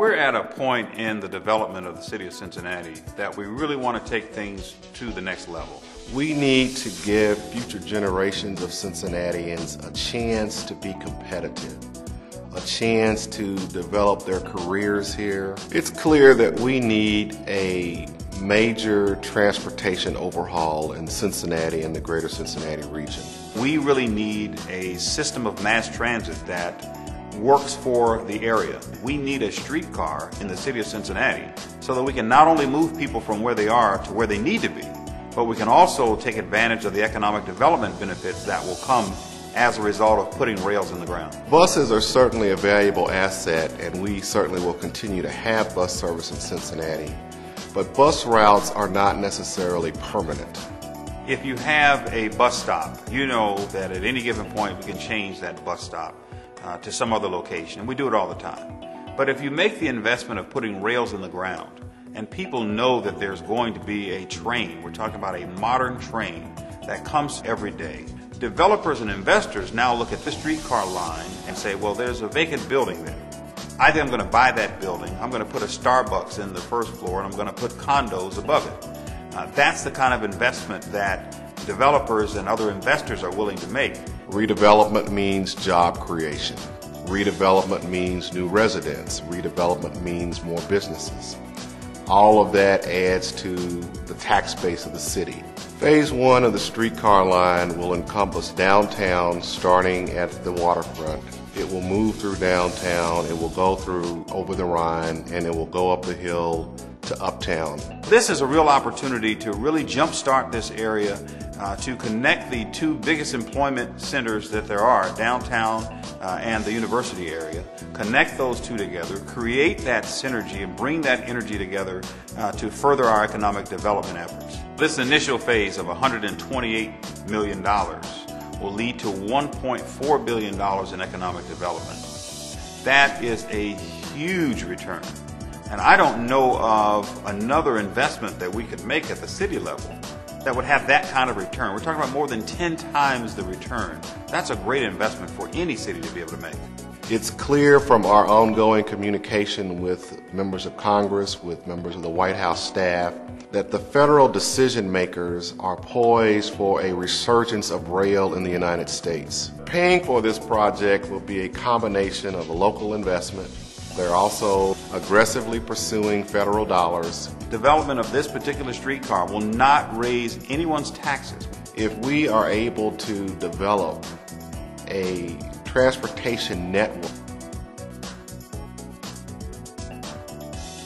We're at a point in the development of the city of Cincinnati that we really want to take things to the next level. We need to give future generations of Cincinnatians a chance to be competitive, a chance to develop their careers here. It's clear that we need a major transportation overhaul in Cincinnati and the greater Cincinnati region. We really need a system of mass transit that works for the area. We need a streetcar in the city of Cincinnati so that we can not only move people from where they are to where they need to be, but we can also take advantage of the economic development benefits that will come as a result of putting rails in the ground. Buses are certainly a valuable asset, and we certainly will continue to have bus service in Cincinnati, but bus routes are not necessarily permanent. If you have a bus stop, you know that at any given point we can change that bus stop to some other location, and we do it all the time. But if you make the investment of putting rails in the ground, and people know that there's going to be a train, we're talking about a modern train that comes every day, developers and investors now look at the streetcar line and say, well, there's a vacant building there. I think I'm going to buy that building, I'm going to put a Starbucks in the first floor, and I'm going to put condos above it. That's the kind of investment that developers and other investors are willing to make. Redevelopment means job creation. Redevelopment means new residents. Redevelopment means more businesses. All of that adds to the tax base of the city. Phase 1 of the streetcar line will encompass downtown starting at the waterfront. It will move through downtown, it will go through Over-the-Rhine, and it will go up the hill to uptown. This is a real opportunity to really jumpstart this area, to connect the two biggest employment centers that there are, downtown and the university area, connect those two together, create that synergy and bring that energy together to further our economic development efforts. This initial phase of $128 million will lead to $1.4 billion in economic development. That is a huge return. And I don't know of another investment that we could make at the city level that would have that kind of return. We're talking about more than 10 times the return. That's a great investment for any city to be able to make. It's clear from our ongoing communication with members of Congress, with members of the White House staff, that the federal decision makers are poised for a resurgence of rail in the United States. Paying for this project will be a combination of a local investment. They're also aggressively pursuing federal dollars. Development of this particular streetcar will not raise anyone's taxes. If we are able to develop a transportation network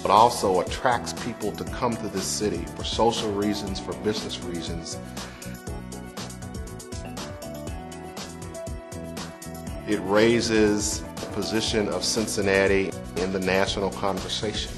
but also attracts people to come to this city for social reasons, for business reasons, it raises the position of Cincinnati in the national conversation.